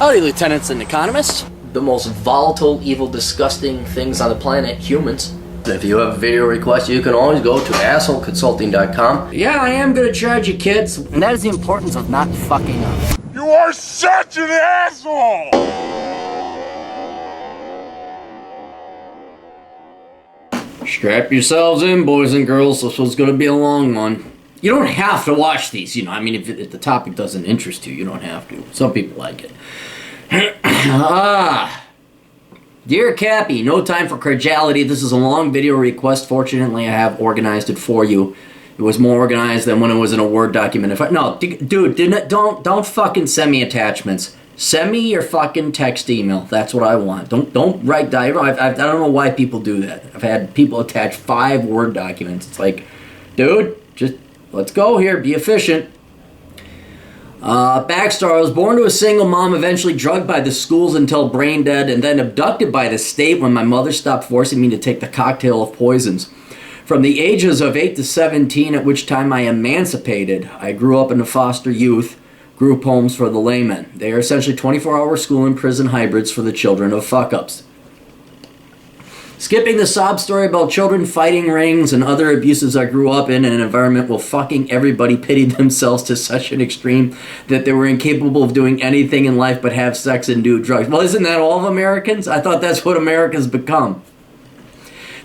Howdy, lieutenants and economists. The most volatile, evil, disgusting things on the planet, humans. If you have a video request, you can always go to assholeconsulting.com. Yeah, I am gonna charge you, kids. And that is the importance of not fucking up. You are such an asshole! Strap yourselves in, boys and girls. This was gonna be a long one. You don't have to watch these, you know. I mean, if the topic doesn't interest you, you don't have to. Some people like it. Dear Cappy, no time for cordiality. This is a long video request. Fortunately, I have organized it for you. It was more organized than when it was in a Word document. Don't fucking send me attachments. Send me your fucking text email. That's what I want. Don't write diagram. I don't know why people do that. I've had people attach 5 Word documents. It's like, dude, just let's go here. Be efficient. Backstory, I was born to a single mom, eventually drugged by the schools until brain dead, and then abducted by the state when my mother stopped forcing me to take the cocktail of poisons. From the ages of 8 to 17, at which time I emancipated, I grew up in a foster youth group homes for the laymen. They are essentially 24-hour school and prison hybrids for the children of fuck-ups. Skipping the sob story about children fighting rings and other abuses, I grew up in an environment where fucking everybody pitied themselves to such an extreme that they were incapable of doing anything in life but have sex and do drugs. Well, isn't that all of Americans? I thought that's what America's become.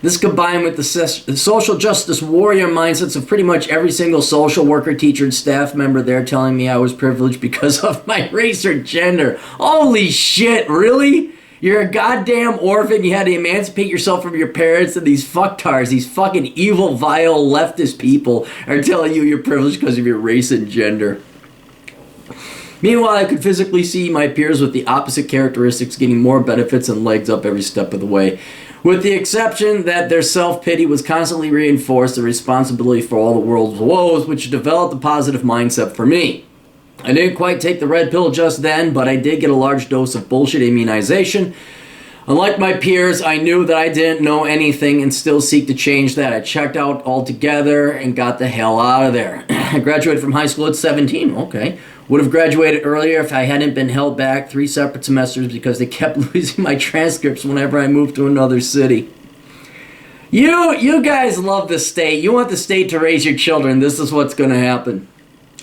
This combined with the social justice warrior mindsets of pretty much every single social worker, teacher, and staff member there telling me I was privileged because of my race or gender. Holy shit, really? You're a goddamn orphan. You had to emancipate yourself from your parents, and these fucktards, these fucking evil, vile, leftist people are telling you you're privileged because of your race and gender. Meanwhile, I could physically see my peers with the opposite characteristics getting more benefits and legs up every step of the way. With the exception that their self-pity was constantly reinforced, the responsibility for all the world's woes, which developed a positive mindset for me. I didn't quite take the red pill just then, but I did get a large dose of bullshit immunization. Unlike my peers, I knew that I didn't know anything and still seek to change that. I checked out altogether and got the hell out of there. I graduated from high school at 17. Okay. Would have graduated earlier if I hadn't been held back 3 separate semesters because they kept losing my transcripts whenever I moved to another city. You guys love the state. You want the state to raise your children. This is what's going to happen.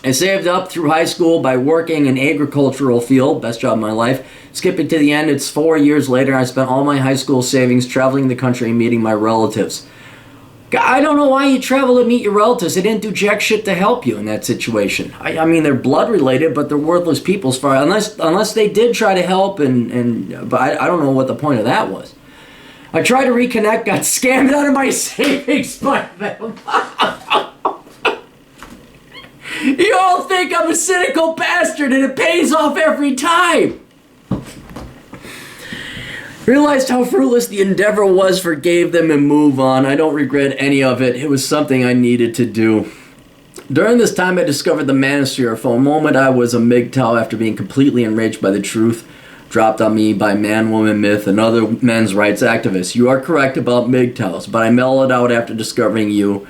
I saved up through high school by working in agricultural field, best job of my life. Skipping to the end, it's 4 years later, I spent all my high school savings traveling the country and meeting my relatives. I don't know why you travel to meet your relatives. They didn't do jack shit to help you in that situation. I mean, they're blood related, but they're worthless people as far unless they did try to help, but I don't know what the point of that was. I tried to reconnect, got scammed out of my savings by them. You all think I'm a cynical bastard and it pays off every time. Realized how fruitless the endeavor was, forgave them, and move on. I don't regret any of it. It was something I needed to do. During this time, I discovered the manosphere. For a moment, I was a MGTOW after being completely enraged by the truth dropped on me by man, woman, myth, and other men's rights activists. You are correct about MGTOWs, but I mellowed out after discovering you,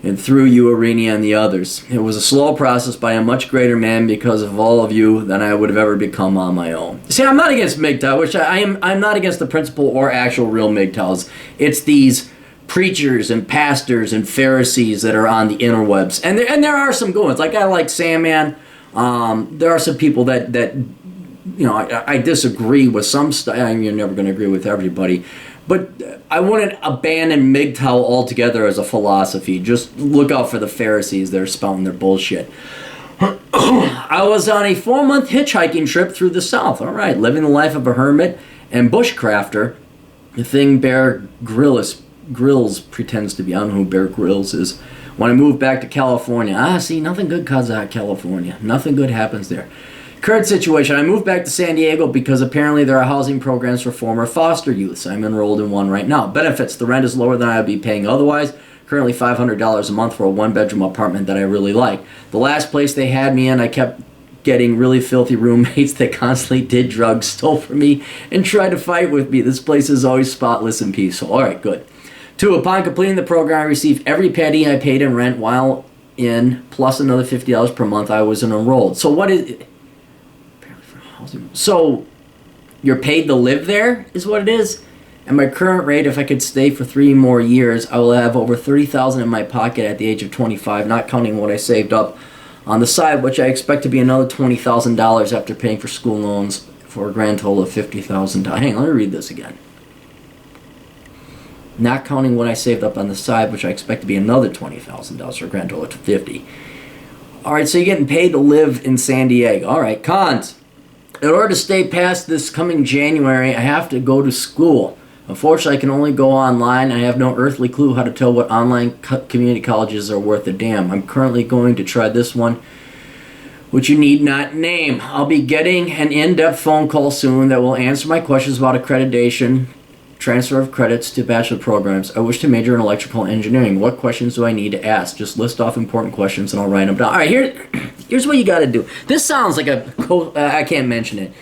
and through you, Arena, and the others. It was a slow process by a much greater man because of all of you than I would have ever become on my own. See, I'm not against MGTOW, which I'm not against the principle or actual real MGTOWs. It's these preachers and pastors and Pharisees that are on the interwebs. And there are some good ones. Like, I like Sandman. There are some people that you know, I disagree with some stuff. You're never going to agree with everybody. But I wouldn't abandon MGTOW altogether as a philosophy. Just look out for the Pharisees that are spouting their bullshit. I was on a 4-month hitchhiking trip through the South. All right, living the life of a hermit and bushcrafter. The thing Bear Grylls pretends to be. I don't know who Bear Grylls is. When I moved back to California. See, nothing good comes out of California. Nothing good happens there. Current situation, I moved back to San Diego because apparently there are housing programs for former foster youths. I'm enrolled in one right now. Benefits, the rent is lower than I would be paying otherwise. Currently $500 a month for a 1-bedroom apartment that I really like. The last place they had me in, I kept getting really filthy roommates that constantly did drugs, stole from me, and tried to fight with me. This place is always spotless and peaceful. All right, good. 2, upon completing the program, I received every penny I paid in rent while in, plus another $50 per month I was enrolled. So what is... So, you're paid to live there, is what it is? At my current rate, if I could stay for 3 more years, I will have over $30,000 in my pocket at the age of 25, not counting what I saved up on the side, which I expect to be another $20,000 after paying for school loans for a grand total of $50,000. Hang on, let me read this again. Not counting what I saved up on the side, which I expect to be another $20,000 for a grand total of $50,000. All right, so you're getting paid to live in San Diego. All right, cons. In order to stay past this coming January, I have to go to school. Unfortunately, I can only go online. I have no earthly clue how to tell what online community colleges are worth a damn. I'm currently going to try this one, which you need not name. I'll be getting an in-depth phone call soon that will answer my questions about accreditation, transfer of credits to bachelor programs. I wish to major in electrical engineering. What questions do I need to ask? Just list off important questions and I'll write them down. All right, here's what you got to do. This sounds like I can't mention it.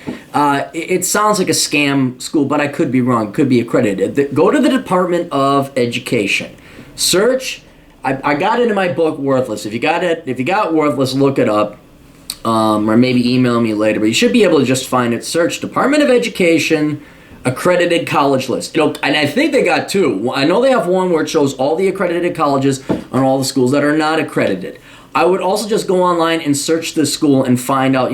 It sounds like a scam school, but I could be wrong. It could be accredited. Go to the Department of Education. Search. I got it in my book, Worthless. If you got Worthless, look it up. Or maybe email me later. But you should be able to just find it. Search Department of Education accredited college list. And I think they got 2. I know they have one where it shows all the accredited colleges and all the schools that are not accredited. I would also just go online and search this school and find out,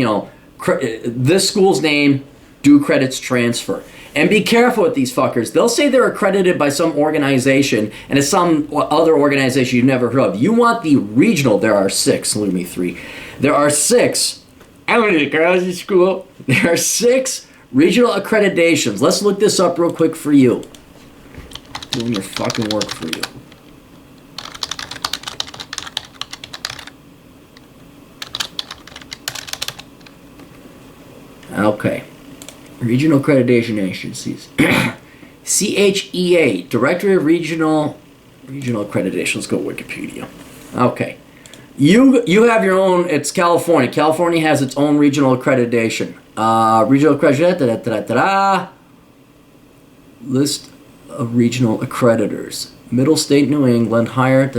this school's name, do credits transfer. And be careful with these fuckers. They'll say they're accredited by some organization, and it's some other organization you've never heard of. You want the regional. There are 6. Look at me, 3. There are 6. I went to college school. There are 6 regional accreditations. Let's look this up real quick for you. Doing your fucking work for you. Okay. Regional accreditation agencies. CHEA, Directory of Regional Accreditation. Let's go Wikipedia. Okay. You have your own. It's California. California has its own regional accreditation. Regional accreditation. List of regional accreditors. Middle State, New England. Higher.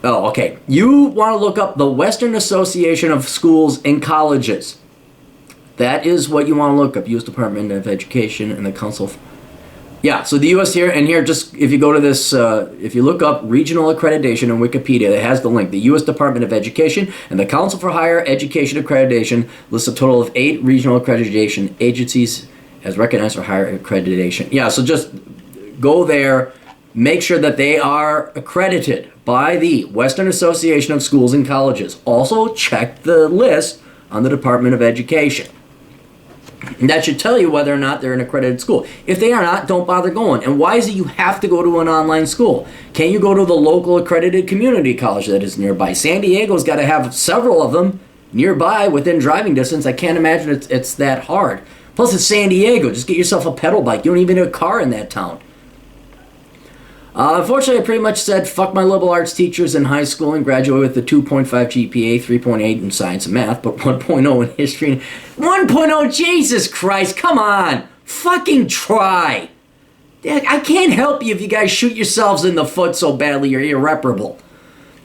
Oh, okay. You want to look up the Western Association of Schools and Colleges. That is what you want to look up. U.S. Department of Education and the Council. Yeah, so the U.S. here, and here, just if you go to this, if you look up regional accreditation in Wikipedia, it has the link. The U.S. Department of Education and the Council for Higher Education Accreditation lists a total of 8 regional accreditation agencies as recognized for higher accreditation. Yeah, so just go there, make sure that they are accredited by the Western Association of Schools and Colleges. Also, check the list on the Department of Education. That should tell you whether or not they're an accredited school. If they are not, don't bother going. And why is it you have to go to an online school? Can't you go to the local accredited community college that is nearby? San Diego's got to have several of them nearby within driving distance. I can't imagine it's that hard. Plus, it's San Diego. Just get yourself a pedal bike. You don't even need a car in that town. Unfortunately, I pretty much said fuck my liberal arts teachers in high school and graduated with a 2.5 GPA, 3.8 in science and math, but 1.0 in history. 1.0, Jesus Christ, come on. Fucking try. I can't help you if you guys shoot yourselves in the foot so badly you're irreparable.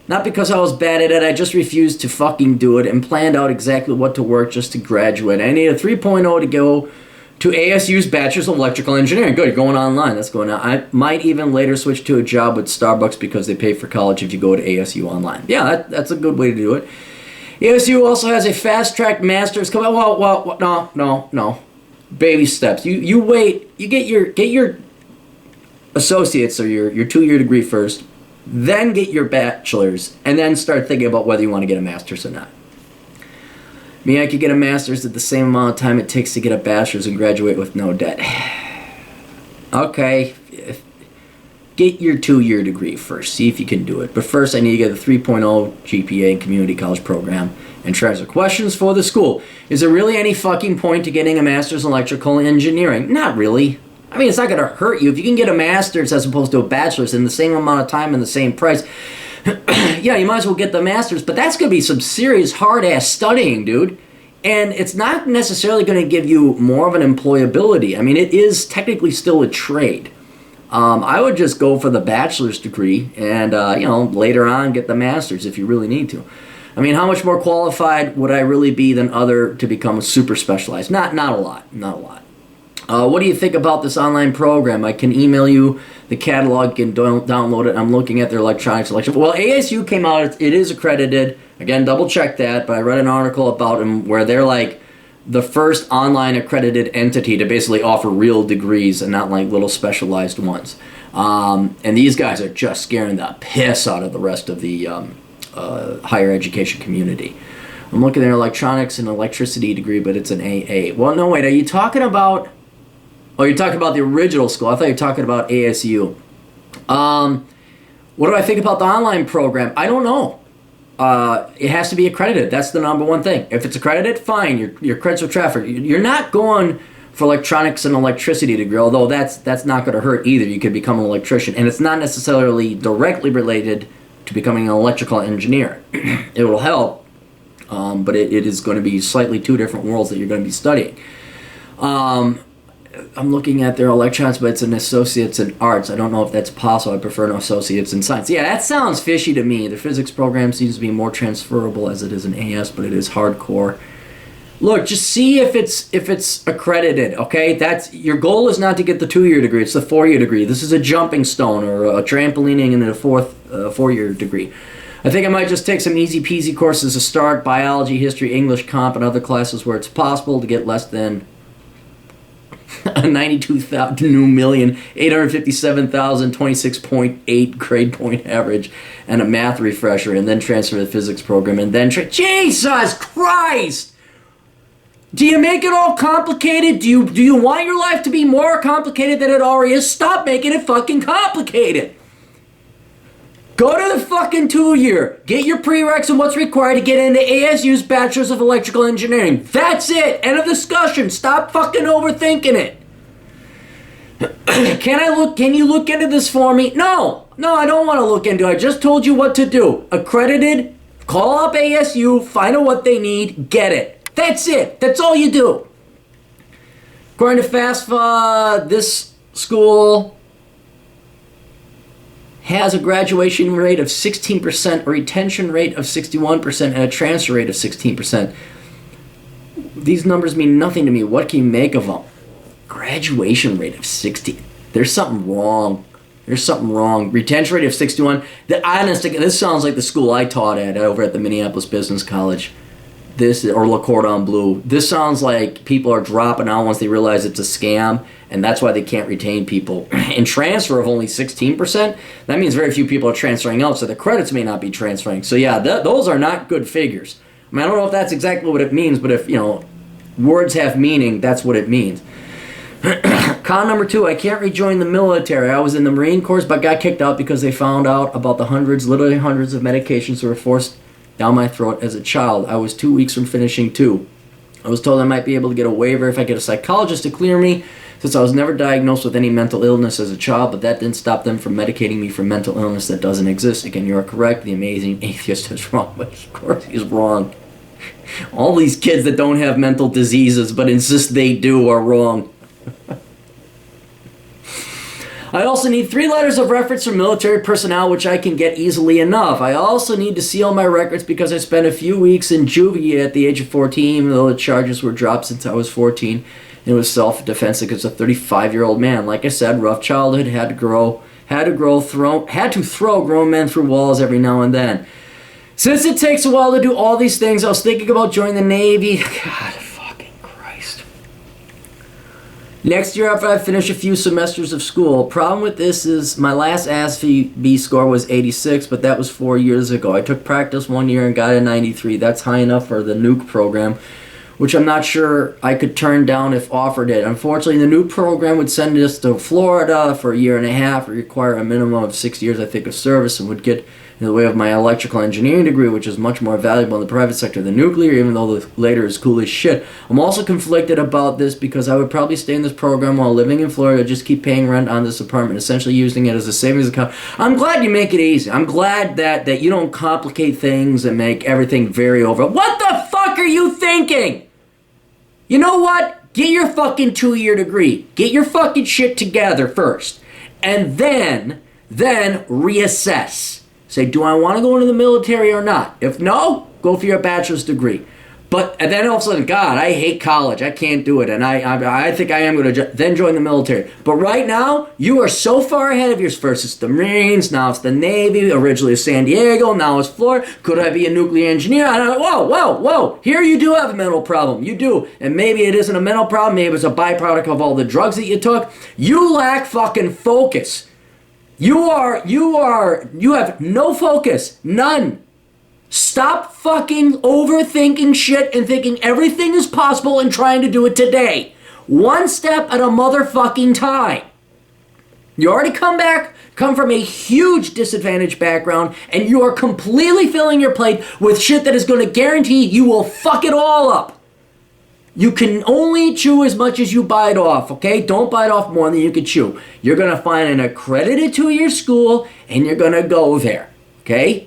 Not because I was bad at it, I just refused to fucking do it and planned out exactly what to work just to graduate. I need a 3.0 to go to ASU's Bachelor's of Electrical Engineering. Good, you're going online. That's going on. I might even later switch to a job with Starbucks because they pay for college if you go to ASU online. Yeah, that's a good way to do it. ASU also has a fast-track master's. Come on, no. Baby steps. You wait. You get your associates or your 2-year degree first, then get your bachelor's, and then start thinking about whether you want to get a master's or not. I could get a master's at the same amount of time it takes to get a bachelor's and graduate with no debt. Okay, get your 2-year degree first. See if you can do it. But first, I need to get a 3.0 GPA in community college program and transfer. Questions for the school. Is there really any fucking point to getting a master's in electrical engineering? Not really. I mean, it's not going to hurt you. If you can get a master's as opposed to a bachelor's in the same amount of time and the same price, yeah, you might as well get the master's, but that's going to be some serious hard-ass studying, dude. And it's not necessarily going to give you more of an employability. I mean, it is technically still a trade. I would just go for the bachelor's degree and, later on get the master's if you really need to. I mean, how much more qualified would I really be than other to become a super specialized? Not a lot. What do you think about this online program? I can email you the catalog and download it. I'm looking at their electronic selection. Well, ASU came out. It is accredited. Again, double check that. But I read an article about them where they're like the first online accredited entity to basically offer real degrees and not like little specialized ones. And these guys are just scaring the piss out of the rest of the higher education community. I'm looking at their electronics and electricity degree, but it's an AA. Well, no, wait. Are you talking about... Oh, you're talking about the original school. I thought you were talking about ASU. What do I think about the online program? I don't know. It has to be accredited. That's the number one thing. If it's accredited, fine. Your credits are traffic. You're not going for electronics and electricity degree, although that's not going to hurt either. You could become an electrician. And it's not necessarily directly related to becoming an electrical engineer. It will help, but it is going to be slightly two different worlds that you're going to be studying. I'm looking at their electronics, but it's an associates in arts. I don't know if that's possible. I prefer an associates in science. Yeah, that sounds fishy to me. The physics program seems to be more transferable as it is an AS, but it is hardcore. Look, just see if it's accredited, okay? That's your goal is not to get the 2-year degree. It's the 4-year degree. This is a jumping stone or a trampolining in the 4-year degree. I think I might just take some easy peasy courses to start, biology, history, English, comp, and other classes where it's possible to get less than 92,857,026.8 grade point average and a math refresher, and then transfer to the physics program, and then Jesus Christ! Do you make it all complicated? Do you want your life to be more complicated than it already is? Stop making it fucking complicated. Go to the fucking 2-year. Get your prereqs and what's required to get into ASU's Bachelor's of Electrical Engineering. That's it. End of discussion. Stop fucking overthinking it. Can you look into this for me? No, I don't want to look into it. I just told you what to do. Accredited, call up ASU, find out what they need, get it. That's it. That's all you do. According to FAFSA, this school has a graduation rate of 16%, a retention rate of 61%, and a transfer rate of 16%. These numbers mean nothing to me. What can you make of them? Graduation rate of 60. There's something wrong. Retention rate of 61. This sounds like the school I taught at over at the Minneapolis Business College. Or Le Cordon Bleu. This sounds like people are dropping out once they realize it's a scam, and that's why they can't retain people. And transfer of only 16%, that means very few people are transferring out, so the credits may not be transferring. So yeah, those are not good figures. I mean, I don't know if that's exactly what it means, but if, words have meaning, that's what it means. Con number 2, I can't rejoin the military. I was in the Marine Corps, but got kicked out because they found out about literally hundreds of medications that were forced down my throat as a child. I was 2 weeks from finishing 2. I was told I might be able to get a waiver if I get a psychologist to clear me, since I was never diagnosed with any mental illness as a child, but that didn't stop them from medicating me for mental illness that doesn't exist. Again, you are correct. The amazing atheist is wrong, but of course he's wrong. All these kids that don't have mental diseases but insist they do are wrong. I also need 3 letters of reference from military personnel, which I can get easily enough. I also need to seal my records because I spent a few weeks in juvie at the age of 14, even though the charges were dropped since I was 14. It was self-defense against a 35-year-old man. Like I said, rough childhood, had to throw grown men through walls every now and then. Since it takes a while to do all these things, I was thinking about joining the Navy. God, fucking Christ. Next year, after I finish a few semesters of school. Problem with this is my last ASVAB score was 86, but that was 4 years ago. I took practice 1 year and got a 93. That's high enough for the nuke program, which I'm not sure I could turn down if offered it. Unfortunately, the nuke program would send us to Florida for a year and a half, or require a minimum of 6 years, I think, of service, and would get in the way of my electrical engineering degree, which is much more valuable in the private sector than nuclear, even though the later is cool as shit. I'm also conflicted about this because I would probably stay in this program while living in Florida, just keep paying rent on this apartment, essentially using it as a savings account. I'm glad you make it easy. I'm glad that you don't complicate things and make everything very over. What the fuck are you thinking? You know what? Get your fucking 2-year degree. Get your fucking shit together first. And then reassess. Say, do I want to go into the military or not? If no, go for your bachelor's degree. And then all of a sudden, God, I hate college. I can't do it. And I think I am going to then join the military. But right now, you are so far ahead of yours. First it's the Marines, now it's the Navy, originally it's San Diego, now it's Florida. Could I be a nuclear engineer? Whoa. Here you do have a mental problem. You do. And maybe it isn't a mental problem. Maybe it's a byproduct of all the drugs that you took. You lack fucking focus. You have no focus. None. Stop fucking overthinking shit and thinking everything is possible and trying to do it today. One step at a motherfucking time. You already come from a huge disadvantaged background, and you are completely filling your plate with shit that is going to guarantee you will fuck it all up. You can only chew as much as you bite off, okay? Don't bite off more than you can chew. You're going to find an accredited 2-year school, and you're going to go there, okay?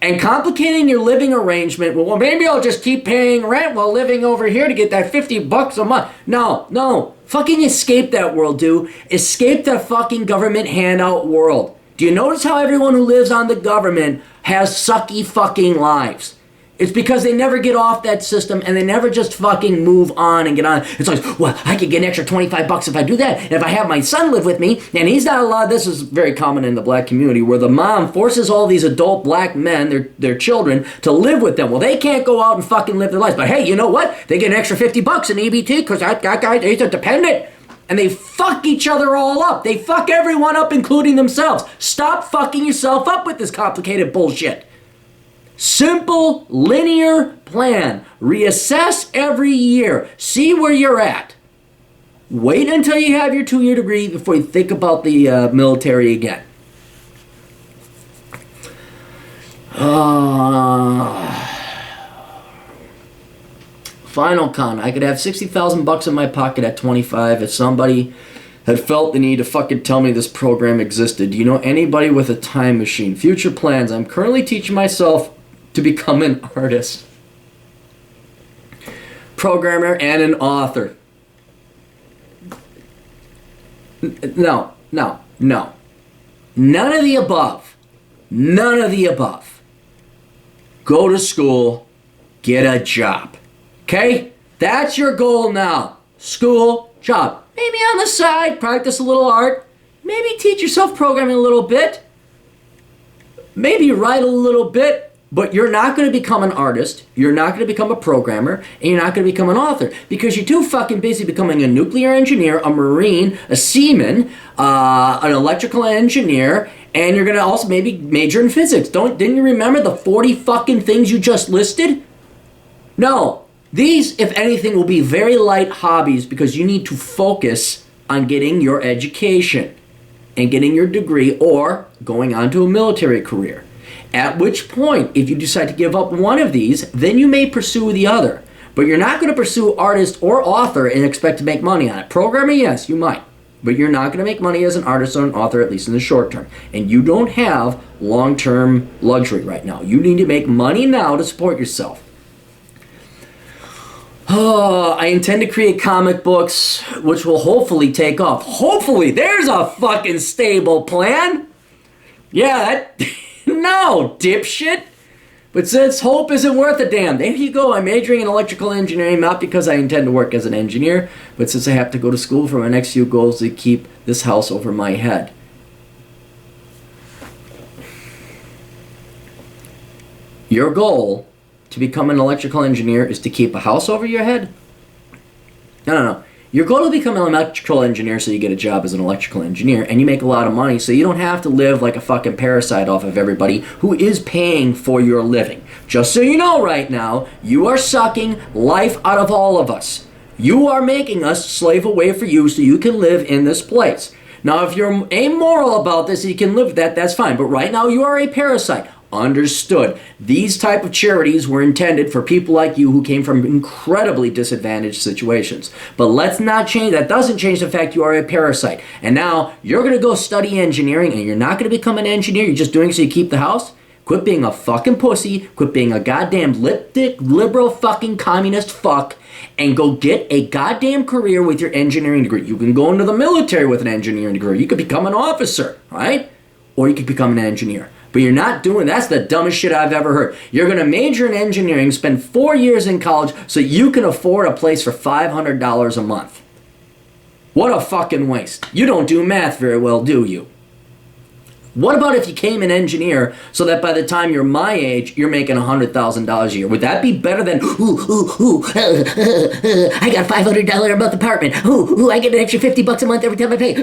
And complicating your living arrangement, well, maybe I'll just keep paying rent while living over here to get that $50 a month. No. Fucking escape that world, dude. Escape that fucking government handout world. Do you notice how everyone who lives on the government has sucky fucking lives? It's because they never get off that system and they never just fucking move on and get on. It's like, well, I could get an extra $25 if I do that. And if I have my son live with me, and he's not allowed, this is very common in the black community, where the mom forces all these adult black men, their children, to live with them. Well, they can't go out and fucking live their lives. But hey, you know what? They get an extra $50 in EBT because that guy, he's a dependent. And they fuck each other all up. They fuck everyone up, including themselves. Stop fucking yourself up with this complicated bullshit. Simple, linear plan. Reassess every year. See where you're at. Wait until you have your 2-year degree before you think about the military again. Final con. I could have $60,000 in my pocket at 25 if somebody had felt the need to fucking tell me this program existed. Do you know anybody with a time machine? Future plans. I'm currently teaching myself to become an artist, programmer, and an author. No. None of the above. Go to school, get a job. Okay? That's your goal now. School, job. Maybe on the side, practice a little art. Maybe teach yourself programming a little bit. Maybe write a little bit. But you're not going to become an artist, you're not going to become a programmer, and you're not going to become an author. Because you're too fucking busy becoming a nuclear engineer, a marine, a seaman, an electrical engineer, and you're going to also maybe major in physics. Didn't you remember the 40 fucking things you just listed? No. These, if anything, will be very light hobbies because you need to focus on getting your education and getting your degree or going on to a military career. At which point, if you decide to give up one of these, then you may pursue the other. But you're not going to pursue artist or author and expect to make money on it. Programmer, yes, you might. But you're not going to make money as an artist or an author, at least in the short term. And you don't have long-term luxury right now. You need to make money now to support yourself. I intend to create comic books, which will hopefully take off. Hopefully, there's a fucking stable plan. Yeah, no, dipshit. But since hope isn't worth a damn, there you go. I'm majoring in electrical engineering, not because I intend to work as an engineer, but since I have to go to school for my next few goals to keep this house over my head. Your goal to become an electrical engineer is to keep a house over your head? No. Your goal to become an electrical engineer so you get a job as an electrical engineer and you make a lot of money so you don't have to live like a fucking parasite off of everybody who is paying for your living. Just so you know right now, you are sucking life out of all of us. You are making us slave away for you so you can live in this place. Now, if you're amoral about this and you can live with that, that's fine. But right now, you are a parasite. Understood. These type of charities were intended for people like you who came from incredibly disadvantaged situations. But let's not change, that doesn't change the fact you are a parasite. And now you're going to go study engineering and you're not going to become an engineer. You're just doing it so you keep the house. Quit being a fucking pussy. Quit being a goddamn lip-dick, liberal fucking communist fuck. And go get a goddamn career with your engineering degree. You can go into the military with an engineering degree. You could become an officer, right? Or you could become an engineer. But you're not doing, that's the dumbest shit I've ever heard. You're going to major in engineering, spend 4 years in college so you can afford a place for $500 a month. What a fucking waste. You don't do math very well, do you? What about if you came an engineer so that by the time you're my age, you're making $100,000 a year? Would that be better than, I got a $500 a month apartment. I get an extra $50 a month every time I pay.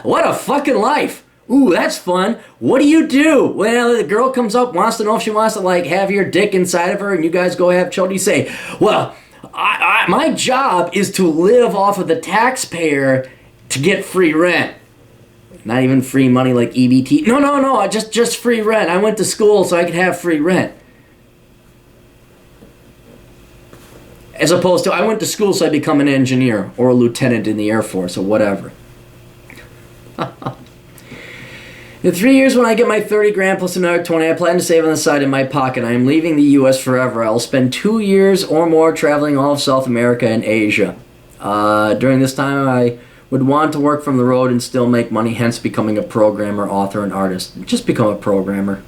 What a fucking life. Ooh, that's fun. What do you do? Well, the girl comes up, wants to know if she wants to, like, have your dick inside of her, and you guys go have children. You say, well, my job is to live off of the taxpayer to get free rent. Not even free money like EBT. No, just free rent. I went to school so I could have free rent. As opposed to, I went to school so I become an engineer or a lieutenant in the Air Force or whatever. In 3 years, when I get my 30 grand plus another 20, I plan to save on the side in my pocket. I am leaving the U.S. forever. I will spend 2 years or more traveling all of South America and Asia. During this time, I would want to work from the road and still make money, hence becoming a programmer, author, and artist. Just become a programmer.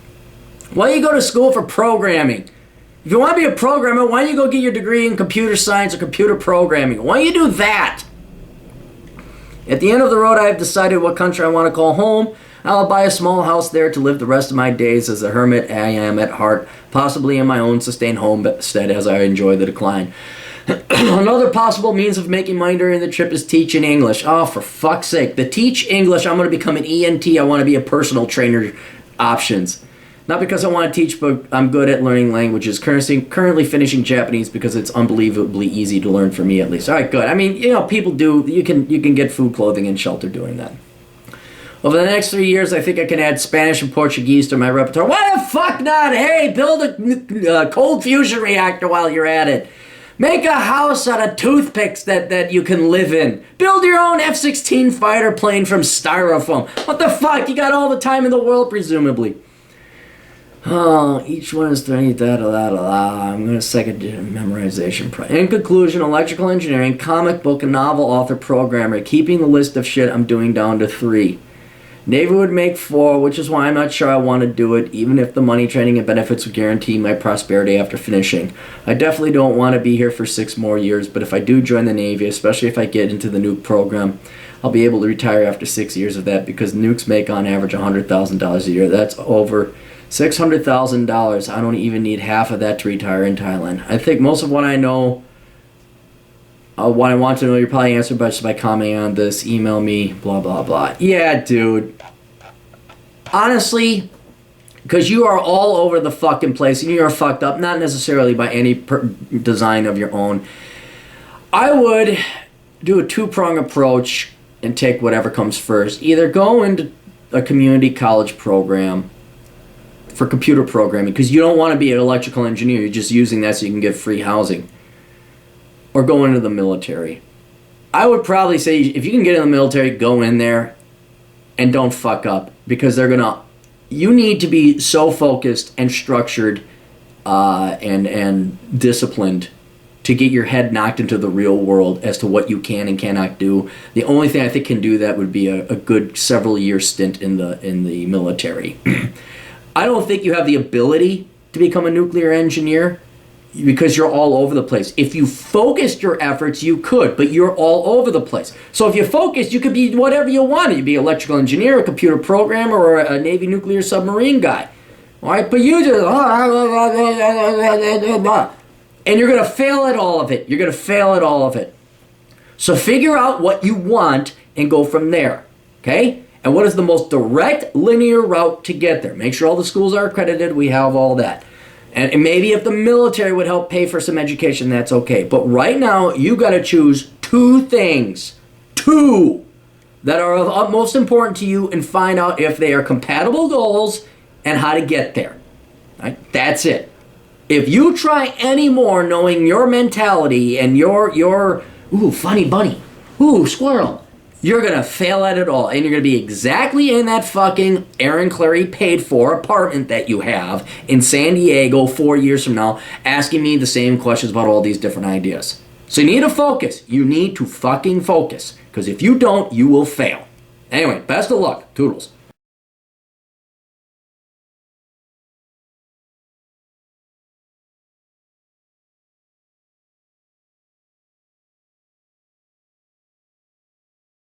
Why do you go to school for programming? If you want to be a programmer, why don't you go get your degree in computer science or computer programming? Why don't you do that? At the end of the road, I have decided what country I want to call home. I'll buy a small house there to live the rest of my days as a hermit I am at heart, possibly in my own sustained homestead as I enjoy the decline. Another possible means of making money during the trip is teaching English. Oh, for fuck's sake. To teach English, I'm going to become an ENT. I want to be a personal trainer options. Not because I want to teach, but I'm good at learning languages. Currently finishing Japanese because it's unbelievably easy to learn for me at least. All right, good. I mean, people do. You can get food, clothing, and shelter doing that. Over the next 3 years, I think I can add Spanish and Portuguese to my repertoire. Why the fuck not? Hey, build a cold fusion reactor while you're at it. Make a house out of toothpicks that you can live in. Build your own F-16 fighter plane from styrofoam. What the fuck? You got all the time in the world, presumably. Oh, each one is 30, I'm going to second memorization. In conclusion, electrical engineering, comic book, and novel author, programmer, keeping the list of shit I'm doing down to 3. Navy would make 4, which is why I'm not sure I want to do it, even if the money, training, and benefits would guarantee my prosperity after finishing. I definitely don't want to be here for 6 more years, but if I do join the Navy, especially if I get into the nuke program, I'll be able to retire after 6 years of that, because nukes make on average $100,000 a year. That's over $600,000. I don't even need half of that to retire in Thailand. I think most of what I know, what I want to know, you're probably answered just by commenting on this. Email me, blah, blah, blah. Yeah, dude. Honestly, because you are all over the fucking place and you're fucked up, not necessarily by any design of your own. I would do a 2-prong approach and take whatever comes first. Either go into a community college program for computer programming, because you don't want to be an electrical engineer. You're just using that so you can get free housing. Or go into the military. I would probably say if you can get in the military, go in there and don't fuck up, because you need to be so focused and structured and disciplined to get your head knocked into the real world as to what you can and cannot do. The only thing I think can do that would be a good several year stint in the military. I don't think you have the ability to become a nuclear engineer, because you're all over the place. If you focused your efforts, you could, but you're all over the place. So if you focused, you could be whatever you wanted. You'd be an electrical engineer, a computer programmer, or a Navy nuclear submarine guy. All right, but you just... and you're going to fail at all of it. You're going to fail at all of it. So figure out what you want and go from there, okay? And what is the most direct, linear route to get there? Make sure all the schools are accredited. We have all that. And maybe if the military would help pay for some education, that's okay. But right now, you got to choose 2 things. 2 that are of utmost importance to you, and find out if they are compatible goals and how to get there. Right? That's it. If you try any more knowing your mentality and your ooh, funny bunny, ooh, squirrel, you're going to fail at it all. And you're going to be exactly in that fucking Aaron Clary paid for apartment that you have in San Diego 4 years from now, asking me the same questions about all these different ideas. So you need to focus. You need to fucking focus. Because if you don't, you will fail. Anyway, best of luck. Toodles.